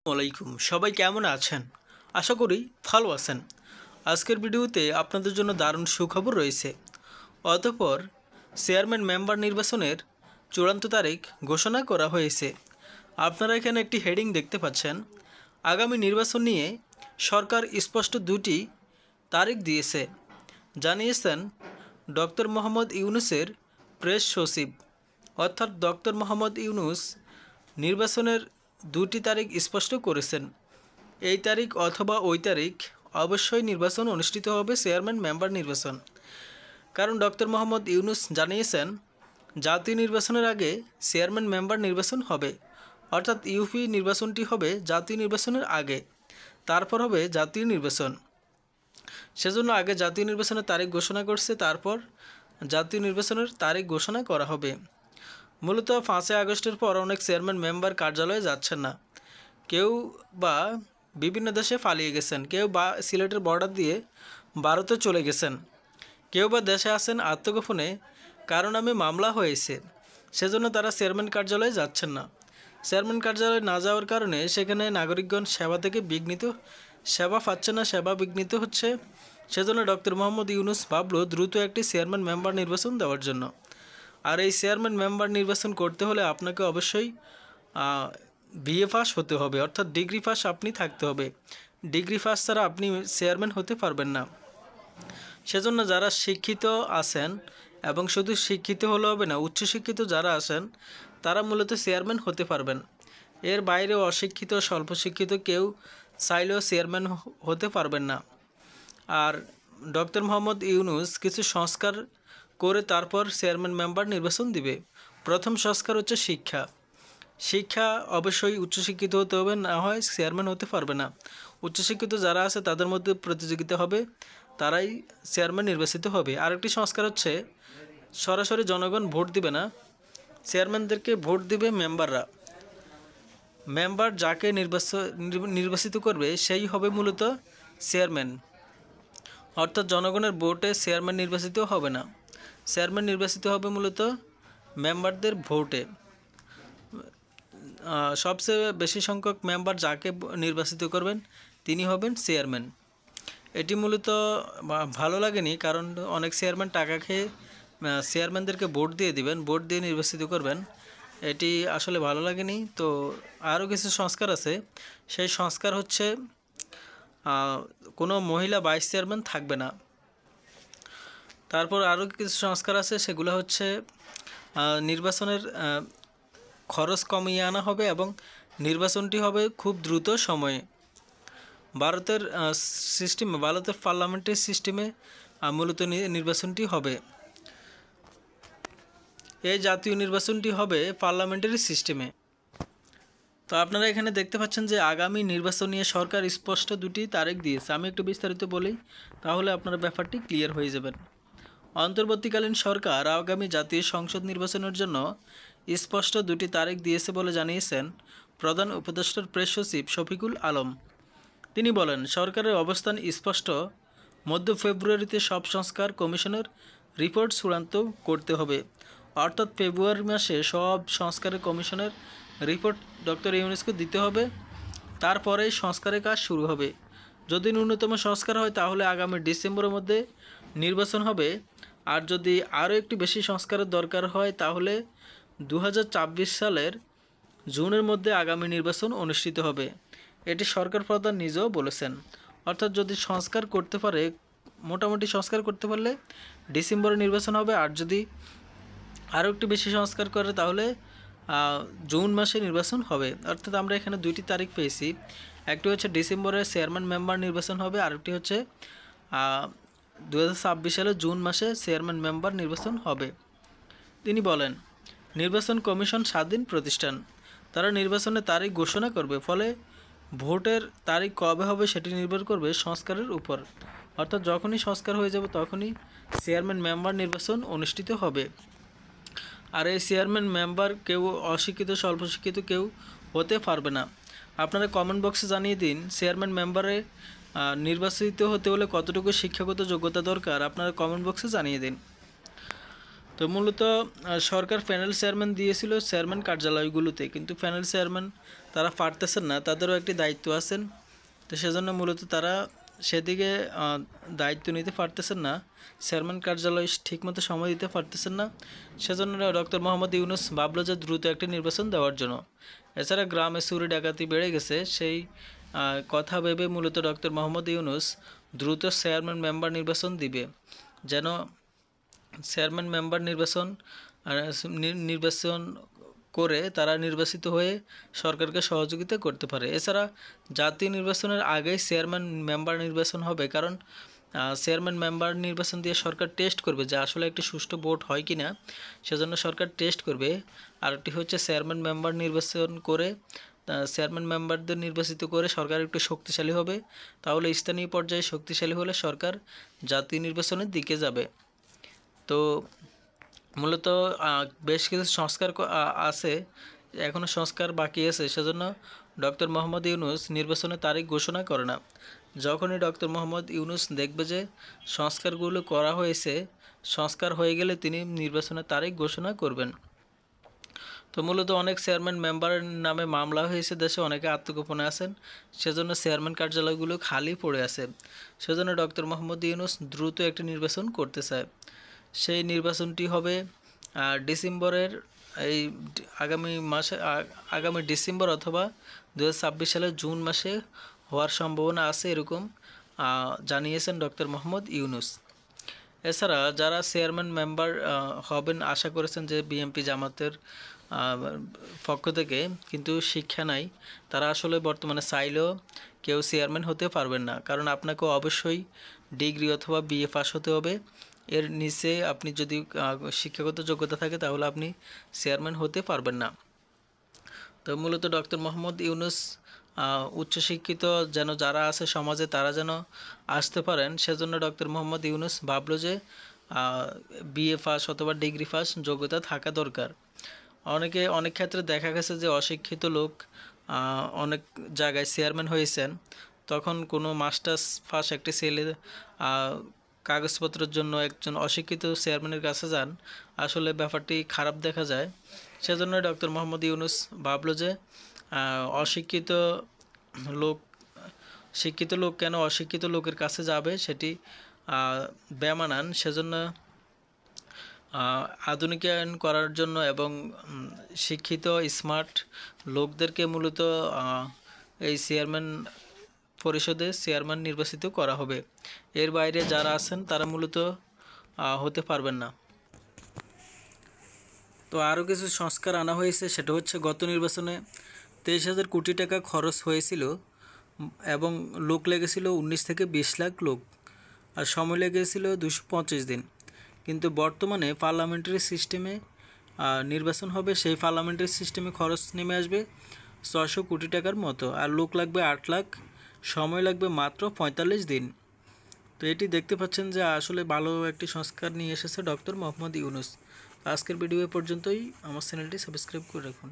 ওয়ালাইকুম সবাই কেমন আছেন? আশা করি ভালো আছেন। আজকের ভিডিওতে আপনাদের জন্য দারুণ সুখবর রয়েছে। অতঃপর চেয়ারম্যান মেম্বার নির্বাচনের চূড়ান্ত তারিখ ঘোষণা করা হয়েছে। আপনারা এখানে একটি হেডিং দেখতে পাচ্ছেন। আগামী নির্বাচন নিয়ে সরকার স্পষ্ট দুটি তারিখ দিয়েছে, জানিয়েছেন ডক্টর মোহাম্মদ ইউনূসের প্রেস সচিব। অর্থাৎ ডক্টর মোহাম্মদ ইউনূস নির্বাচনের দুটি তারিখ স্পষ্ট করেছেন। এই তারিখ অথবা ওই তারিখ অবশ্যই নির্বাচন অনুষ্ঠিত হবে, চেয়ারম্যান মেম্বার নির্বাচন। কারণ ডক্টর মোহাম্মদ ইউনূস জানিয়েছেন জাতীয় নির্বাচনের আগে চেয়ারম্যান মেম্বার নির্বাচন হবে। অর্থাৎ ইউপি নির্বাচনটি হবে জাতীয় নির্বাচনের আগে, তারপর হবে জাতীয় নির্বাচন। সেজন্য আগে জাতীয় নির্বাচনের তারিখ ঘোষণা করছে, তারপর জাতীয় নির্বাচনের তারিখ ঘোষণা করা হবে। মূলত 5ই আগস্টের পর অনেক চেয়ারম্যান মেম্বার কার্যালয়ে যাচ্ছেন না। কেউ বা বিভিন্ন দেশে পালিয়ে গেছেন, কেউ বা সিলেটের বর্ডার দিয়ে ভারতে চলে গেছেন, কেউ বা দেশে আছেন আত্মগোপনে, কারো নামে মামলা হয়েছে। সেজন্য তারা চেয়ারম্যান কার্যালয়ে যাচ্ছেন না। চেয়ারম্যান কার্যালয়ে না যাওয়ার কারণে সেখানে নাগরিকগণ সেবা থেকে সেবা পাচ্ছে না, সেবা বিঘ্নিত হচ্ছে। সেজন্য ডক্টর মোহাম্মদ ইউনূস ভাবল দ্রুত একটি চেয়ারম্যান মেম্বার নির্বাচন দেওয়ার জন্য। আর এই চেয়ারম্যান মেম্বার নির্বাচন করতে হলে আপনাকে অবশ্যই বিএ পাস হতে হবে, অর্থাৎ ডিগ্রি পাস আপনি থাকতে হবে। ডিগ্রি পাস ছাড়া আপনি চেয়ারম্যান হতে পারবেন না। সেজন্য যারা শিক্ষিত আছেন, এবং শুধু শিক্ষিত হলে হবে না, উচ্চশিক্ষিত যারা আছেন তারা মূলত চেয়ারম্যান হতে পারবেন। এর বাইরে অশিক্ষিত স্বল্প শিক্ষিত কেউ চাইলেও চেয়ারম্যান হতে পারবেন না। আর ডক্টর মোহাম্মদ ইউনূস কিছু সংস্কার করে তারপর চেয়ারম্যান মেম্বার নির্বাচন দিবে। প্রথম সংস্কার হচ্ছে শিক্ষা। শিক্ষা অবশ্যই উচ্চশিক্ষিত হতে হবে, না হয় চেয়ারম্যান হতে পারবে না। উচ্চশিক্ষিত যারা আছে তাদের মধ্যে প্রতিযোগিতা হবে, তারাই চেয়ারম্যান নির্বাচিত হবে। আরেকটি সংস্কার হচ্ছে সরাসরি জনগণ ভোট দিবে না, চেয়ারম্যানদেরকে ভোট দিবে মেম্বাররা। মেম্বার যাকে নির্বাচিত করবে সেই হবে মূলত চেয়ারম্যান। অর্থাৎ জনগণের ভোটে চেয়ারম্যান নির্বাচিত হবে না, চেয়ারম্যান নির্বাচিত হবে মূলত মেম্বারদের ভোটে। সবচেয়ে বেশি সংখ্যক মেম্বার যাকে নির্বাচিত করবেন তিনি হবেন চেয়ারম্যান। এটি মূলত ভালো লাগেনি, কারণ অনেক চেয়ারম্যান টাকা খেয়ে চেয়ারম্যানদেরকে ভোট দিয়ে দিবেন, ভোট দিয়ে নির্বাচিত করবেন। এটি আসলে ভালো লাগেনি। তো আরও কিছু সংস্কার আছে। সেই সংস্কার হচ্ছে কোনো মহিলা ভাইস চেয়ারম্যান থাকবে না। তারপর আরও কিছু সংস্কার আছে, সেগুলো হচ্ছে নির্বাচনের খরচ কমিয়ে আনা হবে এবং নির্বাচনটি হবে খুব দ্রুত সময়ে। ভারতের পার্লামেন্টের সিস্টেমে মূলত নির্বাচনটি হবে। এই জাতীয় নির্বাচনটি হবে পার্লামেন্টারি সিস্টেমে। তো আপনারা এখানে দেখতে পাচ্ছেন যে আগামী নির্বাচন নিয়ে সরকার স্পষ্ট দুটি তারিখ দিয়েছে। আমি একটু বিস্তারিত বলি, তাহলে আপনারা ব্যাপারটি ক্লিয়ার হয়ে যাবেন। অন্তর্বর্তীকালীন সরকার আগামী জাতীয় সংসদ নির্বাচনের জন্য স্পষ্ট দুটি তারিখ দিয়েছে বলে জানিয়েছেন প্রধান উপদেষ্টার প্রেস সচিব শফিকুল আলম। তিনি বলেন, সরকারের অবস্থান স্পষ্ট, মধ্য ফেব্রুয়ারিতে সব সংস্কার কমিশনের রিপোর্ট চূড়ান্ত করতে হবে। অর্থাৎ ফেব্রুয়ারি মাসে সব সংস্কারের কমিশনের রিপোর্ট ডক্টর ইউনূসকে দিতে হবে, তারপরেই সংস্কারের কাজ শুরু হবে। যদি ন্যূনতম সংস্কার হয় তাহলে আগামী ডিসেম্বরের মধ্যে নির্বাচন হবে। আর যদি আরও একটু বেশি সংস্কারের দরকার হয় তাহলে 2024 সালের জুনের মধ্যে আগামী নির্বাচন অনুষ্ঠিত হবে। এটি সরকার প্রধান নিজেও বলেছেন। অর্থাৎ যদি সংস্কার করতে পারে, মোটামুটি সংস্কার করতে পারলে ডিসেম্বরে নির্বাচন হবে। আর যদি আরও একটু বেশি সংস্কার করে তাহলে জুন মাসে নির্বাচন হবে। অর্থাৎ আমরা এখানে দুইটি তারিখ পেয়েছি। একটি হচ্ছে ডিসেম্বরে চেয়ারম্যান মেম্বার নির্বাচন হবে, আরেকটি হচ্ছে 2026 সালে জুন মাসে চেয়ারম্যান মেম্বার নির্বাচন হবে। তিনি বলেন, নির্বাচন কমিশন স্বাধীন প্রতিষ্ঠান, তারা নির্বাচনের তারিখ ঘোষণা করবে, ফলে ভোটের তারিখ কবে হবে সেটি নির্ভর করবে সংস্কারের উপর। অর্থাৎ যখনই সংস্কার হয়ে যাবে তখনই চেয়ারম্যান মেম্বার নির্বাচন অনুষ্ঠিত হবে। আর এই চেয়ারম্যান মেম্বার কেউ অশিক্ষিত স্বল্প শিক্ষিত কেউ হতে পারবে না। আপনারা কমেন্ট বক্সে জানিয়ে দিন চেয়ারম্যান মেম্বারে নির্বাচিত হতে হলে কতটুকু শিক্ষাগত যোগ্যতা দরকার, আপনারা কমেন্ট বক্সে জানিয়ে দিন। তো মূলত সরকার প্যানেল চেয়ারম্যান দিয়েছিল চেয়ারম্যান কার্যালয়গুলোতে, কিন্তু প্যানেল চেয়ারম্যান তারা পারতেছেন না, তাদেরও একটি দায়িত্ব আছেন। তো সেজন্য মূলত তারা সেদিকে দায়িত্ব নিতে পারতেছেন না, চেয়ারম্যান কার্যালয় ঠিকমতো সময় দিতে পারতেছেন না। সেজন্য ডক্টর মোহাম্মদ ইউনূস ভাবল যে দ্রুত একটি নির্বাচন দেওয়ার জন্য। এছাড়া গ্রামে চুরি ডাকাতি বেড়ে গেছে, সেই কথা ভেবে মূলত ডক্টর মোহাম্মদ ইউনূস দ্রুত চেয়ারম্যান মেম্বার নির্বাচন দিবে, যেন চেয়ারম্যান মেম্বার নির্বাচন করে তারা নির্বাচিত হয়ে সরকারকে সহযোগিতা করতে পারে। এছাড়া জাতীয় নির্বাচনের আগেই চেয়ারম্যান মেম্বার নির্বাচন হবে, কারণ চেয়ারম্যান মেম্বার নির্বাচন দিয়ে সরকার টেস্ট করবে যে আসলে একটি সুষ্ঠু ভোট হয় কি না, সেজন্য সরকার টেস্ট করবে। আরেকটি হচ্ছে চেয়ারম্যান মেম্বার নির্বাচন করে চেয়ারম্যান মেম্বারদের নির্বাচিত করে সরকার একটু শক্তিশালী হবে, তাহলে স্থানীয় পর্যায়ে শক্তিশালী হলে সরকার জাতীয় নির্বাচনের দিকে যাবে। তো মূলত বেশ কিছু সংস্কার আছে, এখনও সংস্কার বাকি আছে, সেজন্য ডক্টর মোহাম্মদ ইউনূস নির্বাচনের তারিখ ঘোষণা করে না। যখনই ডক্টর মোহাম্মদ ইউনূস দেখবে যে সংস্কারগুলো করা হয়েছে, সংস্কার হয়ে গেলে তিনি নির্বাচনের তারিখ ঘোষণা করবেন। তো মূলত অনেক চেয়ারম্যান মেম্বারের নামে মামলা হয়েছে দেশে, অনেকে আত্মগোপনে আছেন, সেজন্য চেয়ারম্যান কার্যালয়গুলো খালি পড়ে আছে। সেজন্য ডক্টর মোহাম্মদ ইউনূস দ্রুত একটি নির্বাচন করতে চায়। সেই নির্বাচনটি হবে ডিসেম্বরের এই আগামী ডিসেম্বর অথবা 2026 সালের জুন মাসে হওয়ার সম্ভাবনা আছে, এরকম জানিয়েছেন ডক্টর মোহাম্মদ ইউনূস। এছাড়া যারা চেয়ারম্যান মেম্বার হবেন আশা করেছেন যে বিএনপি জামাতের পক্ষ থেকে, কিন্তু শিক্ষা নাই, তারা আসলে বর্তমানে চাইলেও কেউ চেয়ারম্যান হতে পারবেন না, কারণ আপনাকে অবশ্যই ডিগ্রি অথবা বিএ পাস হতে হবে। এর নিচে আপনি যদি শিক্ষাগত যোগ্যতা থাকে তাহলে আপনি চেয়ারম্যান হতে পারবেন না। তো মূলত ডক্টর মোহাম্মদ ইউনূস উচ্চশিক্ষিত যেন যারা আছে সমাজে তারা যেন আসতে পারেন, সেজন্য ডক্টর মোহাম্মদ ইউনূস ভাবলো যে বিএ পাস অথবা ডিগ্রি পাস যোগ্যতা থাকা দরকার। অনেক ক্ষেত্রে দেখা গেছে যে অশিক্ষিত লোক অনেক জায়গায় চেয়ারম্যান হয়েছেন, তখন কোনো মাস্টার্স পাস একটি ছেলে কাগজপত্রের জন্য একজন অশিক্ষিত চেয়ারম্যানের কাছে যান, আসলে ব্যাপারটি খারাপ দেখা যায়। সেজন্য ডক্টর মোহাম্মদ ইউনূস ভাবলো যে শিক্ষিত লোক কেন অশিক্ষিত লোকের কাছে যাবে, সেটি বেমানান। সেজন্য আধুনিকায়ন করার জন্য এবং শিক্ষিত স্মার্ট লোকদেরকে মূলত এই চেয়ারম্যান পরিষদে চেয়ারম্যান নির্বাচিত করা হবে। এর বাইরে যারা আছেন তারা মূলত হতে পারবেন না। তো আরও কিছু সংস্কার আনা হয়েছে, সেটা হচ্ছে গত নির্বাচনে 23,000 কোটি টাকা খরচ হয়েছিল এবং লোক লেগেছিল 19 থেকে 20 লাখ লোক, আর সময় লেগেছিল 225 দিন। কিন্তু বর্তমানে পার্লামেন্টারি সিস্টেমে নির্বাচন হবে, সেই পার্লামেন্টারি সিস্টেমে খরচ নেমে আসবে 600 কোটি টাকার মতো, আর লোক লাগবে 8 লাখ, সময় লাগবে মাত্র 45 দিন। তো এটি দেখতে পাচ্ছেন যে আসলে ভালো একটি সংস্কার নিয়ে এসেছে ডক্টর মোহাম্মদ ইউনূস। আজকের ভিডিও পর্যন্তই, আমার চ্যানেলটি সাবস্ক্রাইব করে রাখুন।